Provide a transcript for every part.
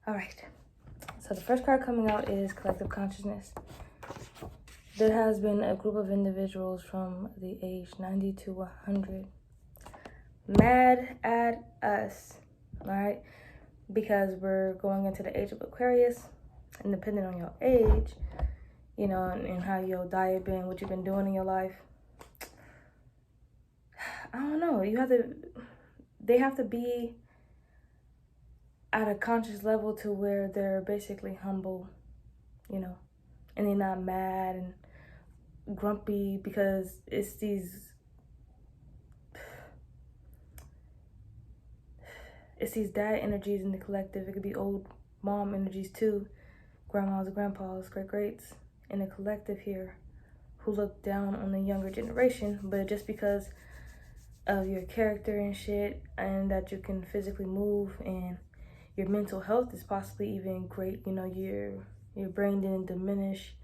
All right. So the first card coming out is collective consciousness. There has been a group of individuals from the age 90 to 100 mad at us, all right? Because we're going into the age of Aquarius, and depending on your age, you know, and how your diet been, what you've been doing in your life, I don't know. They have to be at a conscious level to where they're basically humble, you know, and they're not mad and grumpy because it's these dad energies in the collective. It could be old mom energies too, grandmas, grandpas, greats in the collective here who look down on the younger generation, but just because of your character and shit, and that you can physically move, and your mental health is possibly even great. You know, your brain didn't diminish.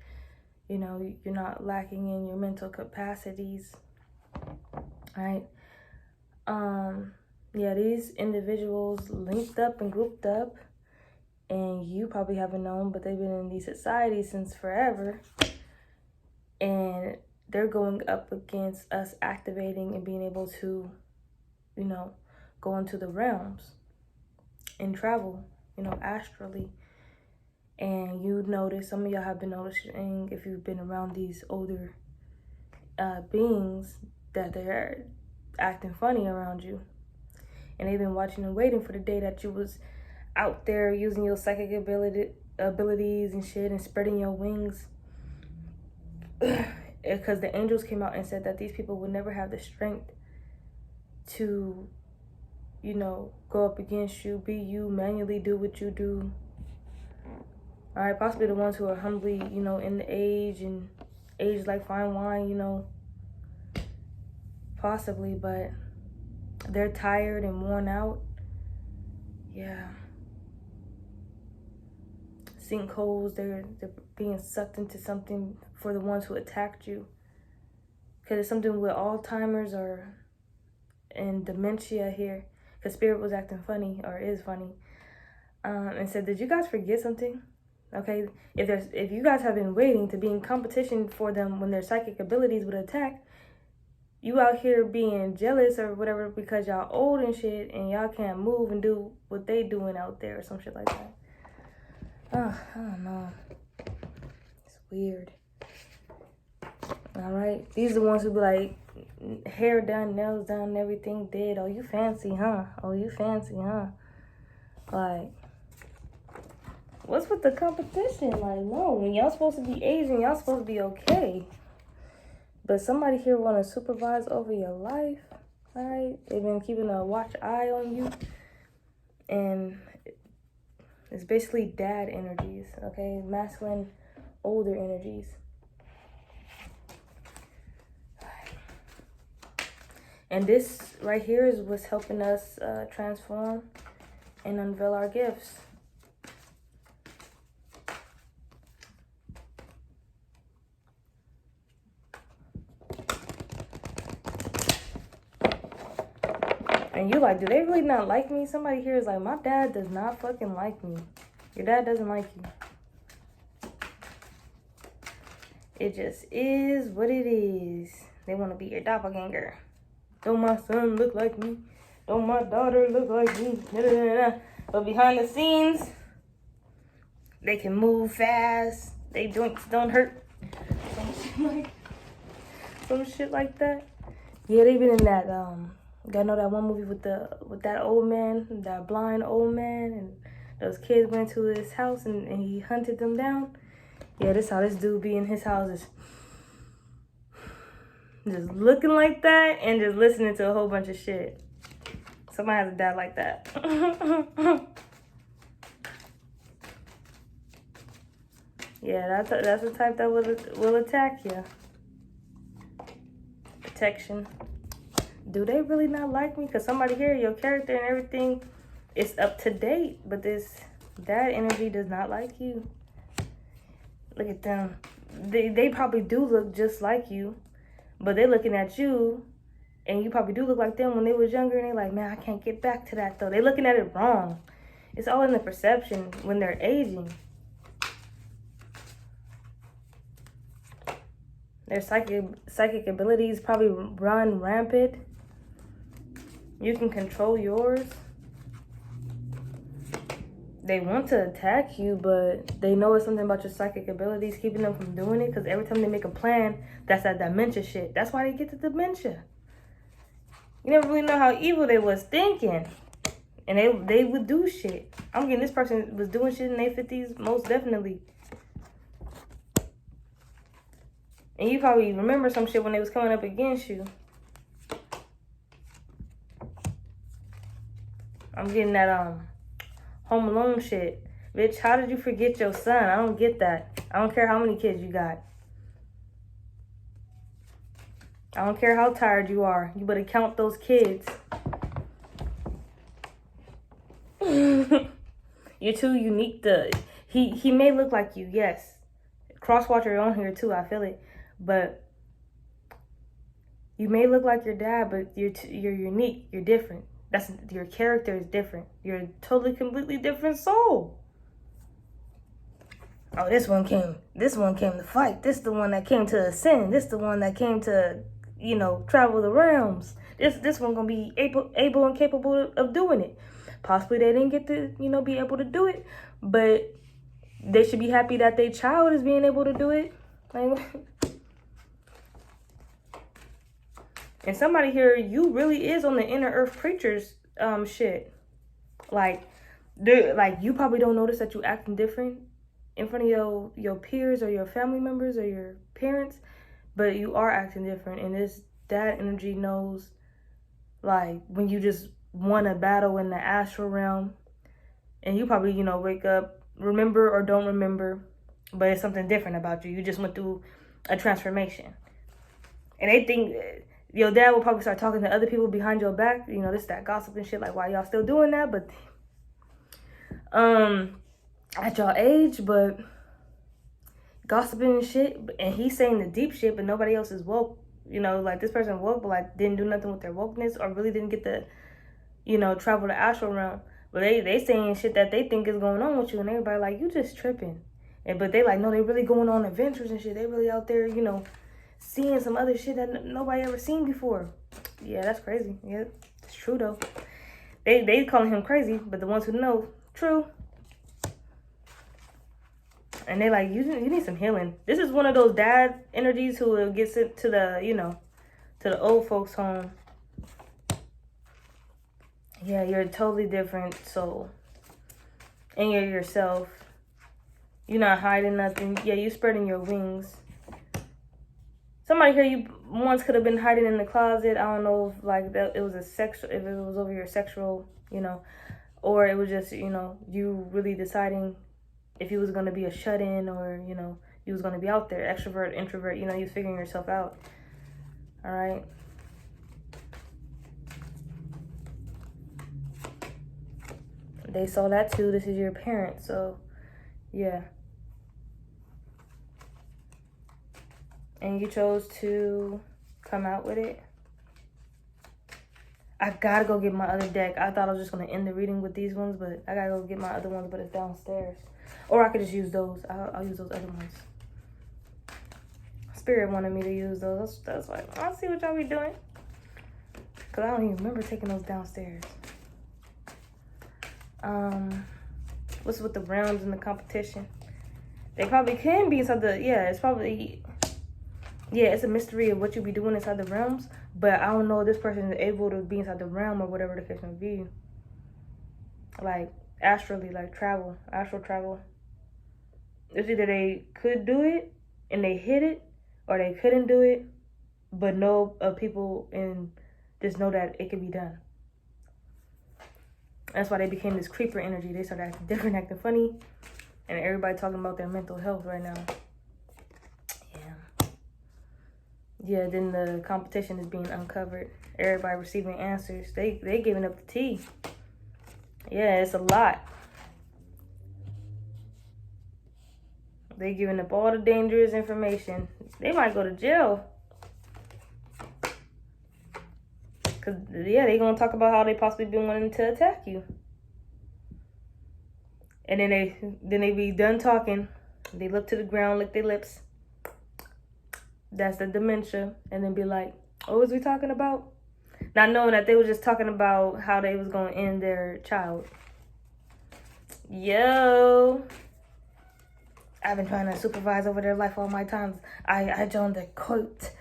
You know, you're not lacking in your mental capacities, right? Yeah, these individuals linked up and grouped up, and you probably haven't known, but they've been in these societies since forever, and they're going up against us activating and being able to, you know, go into the realms and travel, you know, astrally. And you notice, some of y'all have been noticing, if you've been around these older beings, that they're acting funny around you. And they've been watching and waiting for the day that you was out there using your psychic abilities and shit and spreading your wings. Because the angels came out and said that these people would never have the strength to, you know, go up against you, be you, manually do what you do. All right, possibly the ones who are humbly, you know, in the age and age like fine wine, you know, possibly, but they're tired and worn out. Yeah. Sinkholes, they're being sucked into something for the ones who attacked you. Because it's something with Alzheimer's or and dementia here. Because Spirit was acting funny, or is funny. And said, did you guys forget something? Okay, if you guys have been waiting to be in competition for them when their psychic abilities would attack, you out here being jealous or whatever because y'all old and shit and y'all can't move and do what they doing out there or some shit like that. I don't know. It's weird. All right, these are the ones who be like, hair done, nails done, everything did. Oh, you fancy, huh? Oh, you fancy, huh? Like, what's with the competition? Like, no, when y'all supposed to be Asian, y'all supposed to be okay. But somebody here want to supervise over your life, right? They've been keeping a watch eye on you. And it's basically dad energies, okay? Masculine, older energies. And this right here is what's helping us transform and unveil our gifts. And you like, do they really not like me? Somebody here is like, my dad does not fucking like me. Your dad doesn't like you. It just is what it is. They want to be your doppelganger. Don't my son look like me? Don't my daughter look like me? But behind the scenes, they can move fast. They don't hurt. Some shit like that. Yeah, they've been in that y'all know that one movie with that old man, that blind old man, and those kids went to his house and he hunted them down. Yeah, this how this dude be in his houses. Just looking like that and just listening to a whole bunch of shit. Somebody has a dad like that. Yeah, that's the type that will attack you. Protection. Do they really not like me? Because somebody here, your character and everything is up to date, but this dad energy does not like you. Look at them. They probably do look just like you, but they're looking at you, and you probably do look like them when they was younger, and they're like, man, I can't get back to that, though. They're looking at it wrong. It's all in the perception when they're aging. Their psychic abilities probably run rampant. You can control yours. They want to attack you, but they know it's something about your psychic abilities keeping them from doing it. Because every time they make a plan, that's that dementia shit. That's why they get the dementia. You never really know how evil they was thinking. And they would do shit. I'm getting this person was doing shit in their 50s, most definitely. And you probably remember some shit when they was coming up against you. I'm getting that Home Alone shit. Bitch, how did you forget your son? I don't get that. I don't care how many kids you got. I don't care how tired you are. You better count those kids. You're too unique to... He may look like you, yes. Crosswatcher on here too, I feel it. But you may look like your dad, but you're unique. You're different. Your character is different. You're a totally, completely different soul. Oh, this one came to fight. This the one that came to ascend. This the one that came to, travel the realms. This one gonna be able and capable of doing it. Possibly they didn't get to, be able to do it, but they should be happy that their child is being able to do it. Like, and somebody here, you really is on the inner earth preachers shit. Like you probably don't notice that you acting different in front of your peers or your family members or your parents, but you are acting different. And that energy knows, like, when you just won a battle in the astral realm, and you probably, wake up, remember or don't remember, but it's something different about you. You just went through a transformation. And they think your dad will probably start talking to other people behind your back, this, that gossip and shit, like, why y'all still doing that? But at y'all age, but gossiping and shit, and he's saying the deep shit, but nobody else is woke. Like, this person woke, but like didn't do nothing with their wokeness, or really didn't get the, travel the astral realm. But they saying shit that they think is going on with you, and everybody like, you just tripping. But they like, no, they really going on adventures and shit. They really out there, seeing some other shit that nobody ever seen before. Yeah, that's crazy. Yeah, it's true though. They calling him crazy, but the ones who know, true. And they like, you need some healing. This is one of those dad energies who will get sent to the, to the old folks home. Yeah, you're a totally different soul. And you're yourself. You're not hiding nothing. Yeah, you spreading your wings. Somebody here you once could have been hiding in the closet. I don't know if like that it was if it was over your sexual, or it was just, you really deciding if you was gonna be a shut-in, or, you was gonna be out there, extrovert, introvert, you was figuring yourself out. All right. They saw that too. This is your parent, so yeah. And you chose to come out with it. I gotta go get my other deck. I thought I was just gonna end the reading with these ones, but I gotta go get my other ones, but it's downstairs. Or I could just use those. I'll use those other ones. Spirit wanted me to use those. That's like, I'll see what y'all be doing. Because I don't even remember taking those downstairs. What's with the rounds and the competition? They probably can be inside the, it's probably, it's a mystery of what you be doing inside the realms. But I don't know if this person is able to be inside the realm or whatever the case may be. Like, astrally, like astral travel. It's either they could do it and they hit it, or they couldn't do it, but know people and just know that it can be done. That's why they became this creeper energy. They started acting different, acting funny, and everybody talking about their mental health right now. Yeah, then the competition is being uncovered. Everybody receiving answers. They giving up the tea. Yeah, it's a lot. They giving up all the dangerous information. They might go to jail. Because, they going to talk about how they possibly been wanting to attack you. And then they be done talking. They look to the ground, lick their lips. That's the dementia. And then be like, what was we talking about? Not knowing that they were just talking about how they was going to end their child. Yo. I've been trying to supervise over their life all my times. I joined a cult.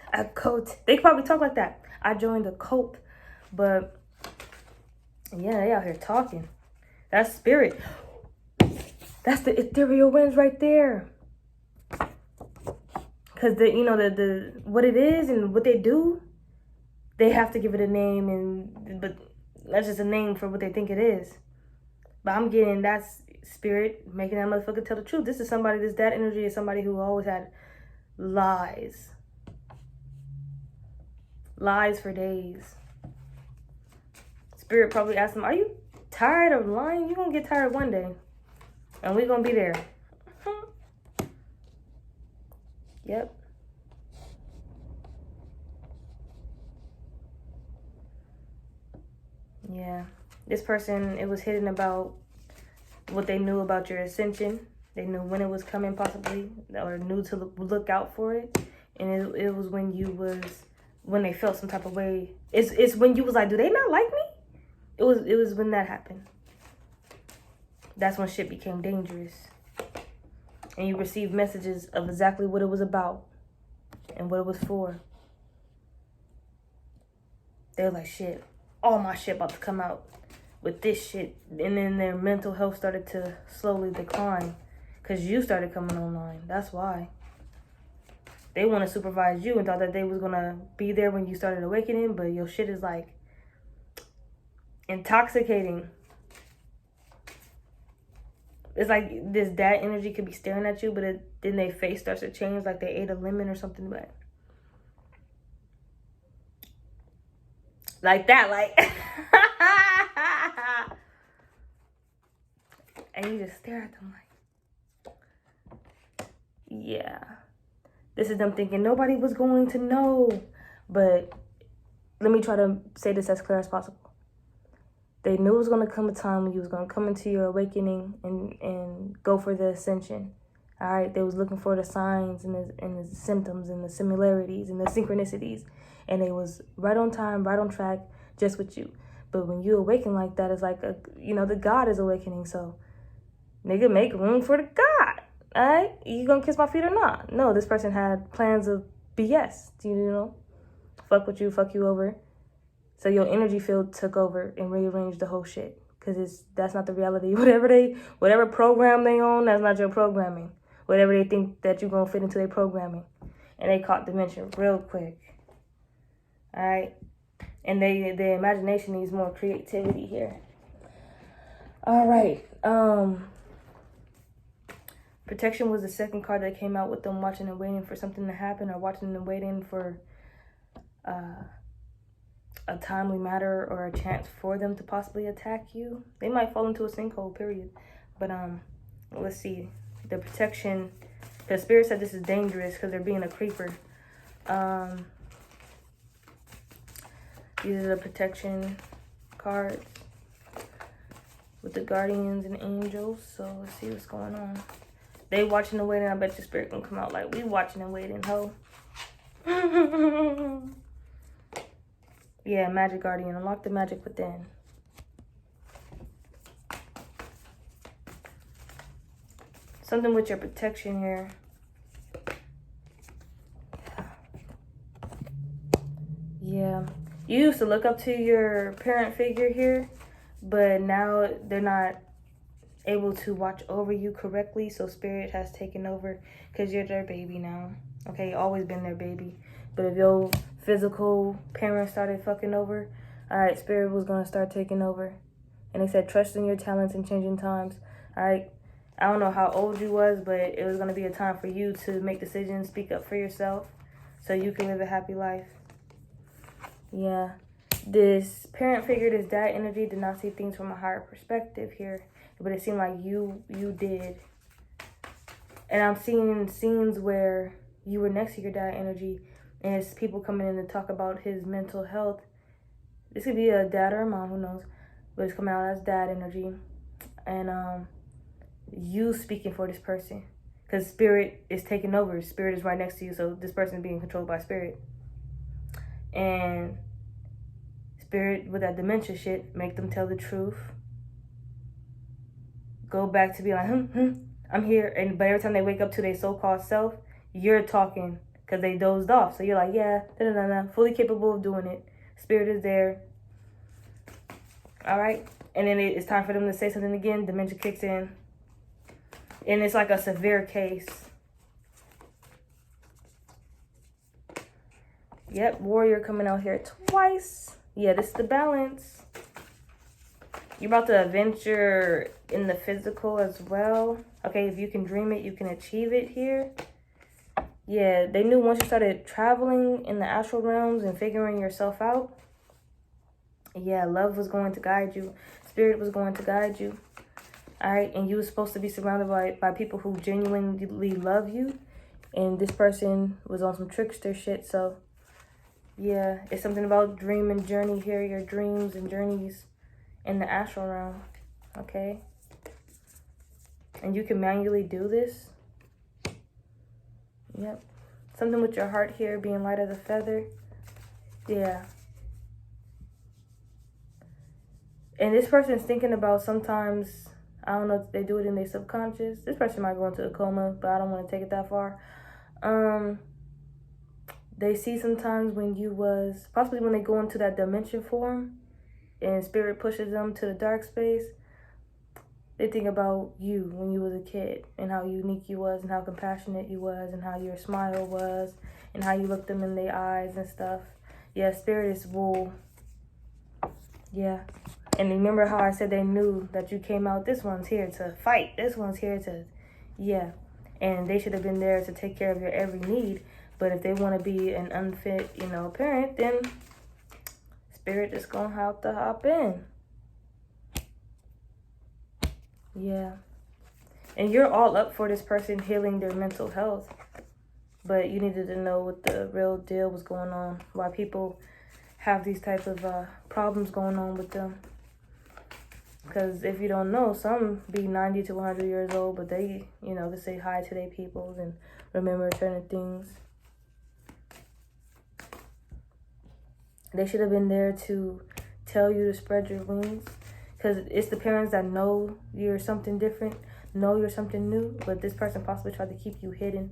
They probably talk like that. I joined a cult. But, yeah, they out here talking. That's spirit. That's the ethereal winds right there. Because, the what it is and what they do, they have to give it a name. But that's just a name for what they think it is. But I'm getting that spirit making that motherfucker tell the truth. This is somebody, that energy is somebody who always had lies. Lies for days. Spirit probably asked them, are you tired of lying? You're going to get tired one day. And we're going to be there. Yep. Yeah. This person, it was hidden about what they knew about your ascension. They knew when it was coming possibly, or knew to look out for it. And it was when they felt some type of way. It's when you was like, do they not like me? It was when that happened. That's when shit became dangerous. And you received messages of exactly what it was about and what it was for. They were like, shit, all my shit about to come out with this shit. And then their mental health started to slowly decline because you started coming online. That's why. They want to supervise you and thought that they was going to be there when you started awakening, but your shit is like intoxicating. It's like this dad energy could be staring at you, but then their face starts to change like they ate a lemon or something. But like that, like. And you just stare at them like, yeah. This is them thinking nobody was going to know. But let me try to say this as clear as possible. They knew it was going to come a time when you was going to come into your awakening and go for the ascension. All right? They was looking for the signs and the symptoms and the similarities and the synchronicities. And they was right on time, right on track, just with you. But when you awaken like that, it's like, the God is awakening. So, nigga, make room for the God. All right? You going to kiss my feet or not? No, this person had plans of BS. Fuck with you, fuck you over. So your energy field took over and rearranged the whole shit. Because that's not the reality. Whatever program they on, that's not your programming. Whatever they think that you're going to fit into their programming. And they caught Dementia real quick. All right? And their imagination needs more creativity here. All right. Protection was the second card that came out with them watching and waiting for something to happen, or watching and waiting for a timely matter or a chance for them to possibly attack you. They might fall into a sinkhole, period. But let's see. The protection, the spirit said this is dangerous because they're being a creeper. These are the protection cards with the guardians and angels. So let's see what's going on. They watching and waiting. I bet your spirit gonna come out like, we watching and waiting, ho. Yeah, magic guardian. Unlock the magic within. Something with your protection here. Yeah. You used to look up to your parent figure here, but now they're not able to watch over you correctly, so spirit has taken over because you're their baby now. Okay, always been their baby. But if your physical parents started fucking over, all right, spirit was going to start taking over. And they said, trust in your talents and changing times. All right, I don't know how old you was, but it was going to be a time for you to make decisions, speak up for yourself, so you can live a happy life. Yeah, this parent figure, this dad energy did not see things from a higher perspective here, but it seemed like you did. And I'm seeing scenes where you were next to your dad energy, and it's people coming in to talk about his mental health. This could be a dad or a mom, who knows, but it's coming out as dad energy. And you speaking for this person. Because spirit is taking over. Spirit is right next to you. So this person is being controlled by spirit. And spirit with that dementia shit, make them tell the truth. Go back to be like, I'm here. And but every time they wake up to their so-called self, you're talking because they dozed off. So you're like, yeah, fully capable of doing it. Spirit is there. All right. And then it's time for them to say something again. Dementia kicks in. And it's like a severe case. Yep, warrior coming out here twice. Yeah, this is the balance. You're about to adventure in the physical as well. Okay, if you can dream it, you can achieve it here. Yeah, they knew once you started traveling in the astral realms and figuring yourself out, yeah, love was going to guide you. Spirit was going to guide you. All right, and you were supposed to be surrounded by people who genuinely love you. And this person was on some trickster shit, so yeah, it's something about dream and journey here, your dreams and journeys in the astral realm, okay? And you can manually do this. Yep. Something with your heart here being light as a feather. Yeah. And this person's thinking about sometimes, I don't know if they do it in their subconscious. This person might go into a coma, but I don't want to take it that far. They see sometimes when you was, possibly when they go into that dimension form and spirit pushes them to the dark space, they think about you when you was a kid and how unique you was and how compassionate you was and how your smile was and how you looked them in their eyes and stuff. Yeah, spirit is wool. Yeah. And remember how I said they knew that you came out, this one's here to fight. This one's here to, yeah. And they should have been there to take care of your every need. But if they want to be an unfit, parent, then spirit is going to have to hop in. Yeah. And you're all up for this person healing their mental health. But you needed to know what the real deal was going on. Why people have these type of problems going on with them. Because if you don't know, some be 90 to 100 years old, but they, they say hi to their peoples and remember certain things. They should have been there to tell you to spread your wings. Because it's the parents that know you're something different, know you're something new, but this person possibly tried to keep you hidden.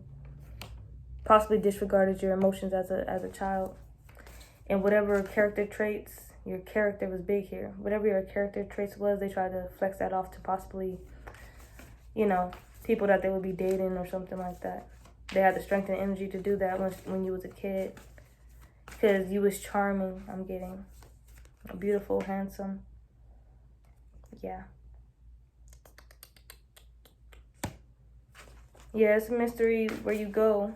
Possibly disregarded your emotions as a child. And whatever character traits, your character was big here. Whatever your character traits was, they tried to flex that off to possibly, people that they would be dating or something like that. They had the strength and energy to do that when you was a kid. Because you was charming, I'm getting. Beautiful, handsome. Yeah. Yeah, it's a mystery where you go.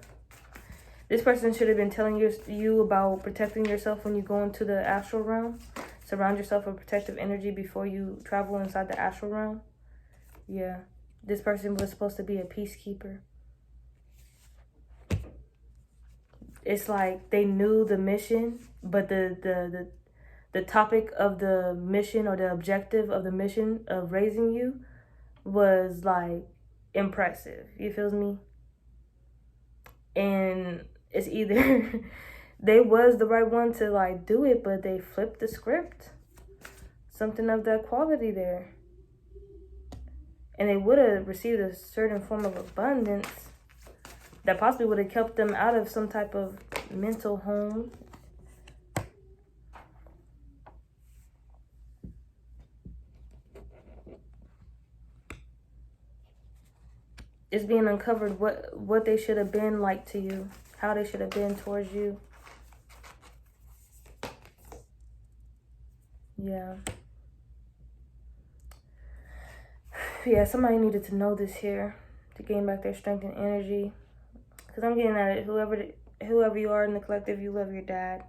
This person should have been telling you about protecting yourself when you go into the astral realm. Surround yourself with protective energy before you travel inside the astral realm. Yeah. This person was supposed to be a peacekeeper. It's like they knew the mission, but the topic of the mission or the objective of the mission of raising you was like impressive. You feel me? And it's either they was the right one to like do it, but they flipped the script. Something of that quality there. And they would have received a certain form of abundance that possibly would have kept them out of some type of mental home. It's being uncovered what they should have been like to you, how they should have been towards you. Yeah. Yeah, somebody needed to know this here to gain back their strength and energy. Because I'm getting at it, whoever you are in the collective, you love your dad.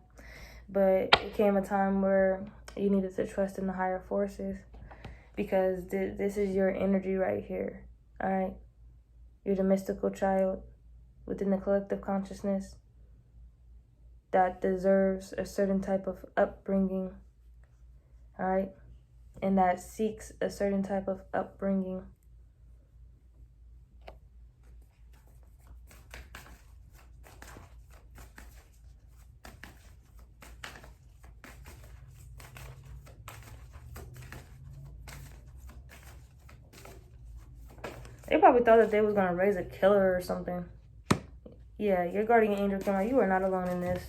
But it came a time where you needed to trust in the higher forces. Because this is your energy right here. All right? You're the mystical child within the collective consciousness that deserves a certain type of upbringing. All right? And that seeks a certain type of upbringing. They probably thought that they was gonna raise a killer or something. Yeah, your guardian angel came out. You are not alone in this.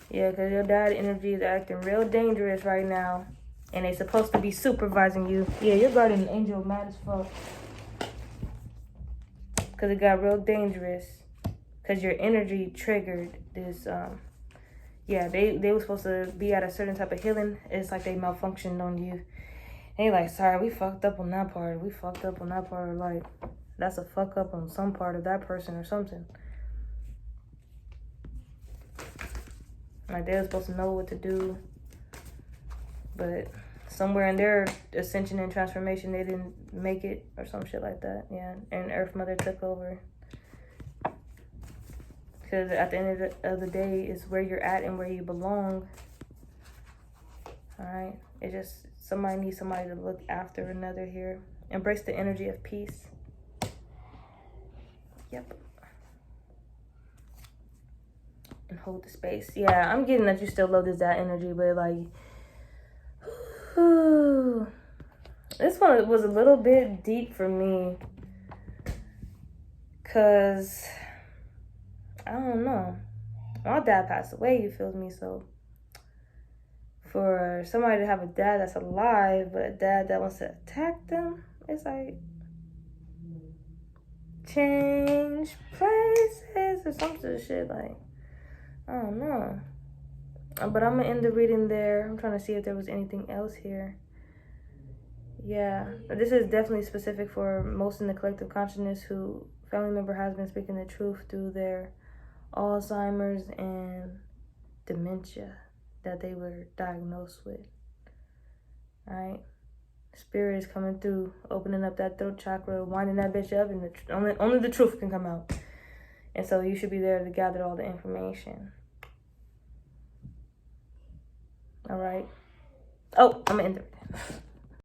Yeah, because your dad energy is acting real dangerous right now. And they supposed to be supervising you. Yeah, your guardian angel mad as fuck. Because it got real dangerous. Because your energy triggered this, yeah, they were supposed to be at a certain type of healing. It's like they malfunctioned on you. And you're like, sorry, we fucked up on that part. We fucked up on that part. Or like, that's a fuck up on some part of that person or something. Like, they were supposed to know what to do. But somewhere in their ascension and transformation, they didn't make it or some shit like that. Yeah, and Earth Mother took over. Because at the end of the day, it's where you're at and where you belong. Alright? It just, somebody needs somebody to look after another here. Embrace the energy of peace. Yep. And hold the space. Yeah, I'm getting that you still love this dad energy, but like, whew, this one was a little bit deep for me. Cause I don't know. My dad passed away, you feel me? So for somebody to have a dad that's alive, but a dad that wants to attack them, it's like, change places or some sort of shit. Like, I don't know. But I'm gonna end the reading there. I'm trying to see if there was anything else here. Yeah, this is definitely specific for most in the collective consciousness who family member has been speaking the truth through their Alzheimer's and dementia that they were diagnosed with. Alright? Spirit is coming through, opening up that throat chakra, winding that bitch up, and only the truth can come out. And so you should be there to gather all the information. Alright? Oh, I'm gonna end it.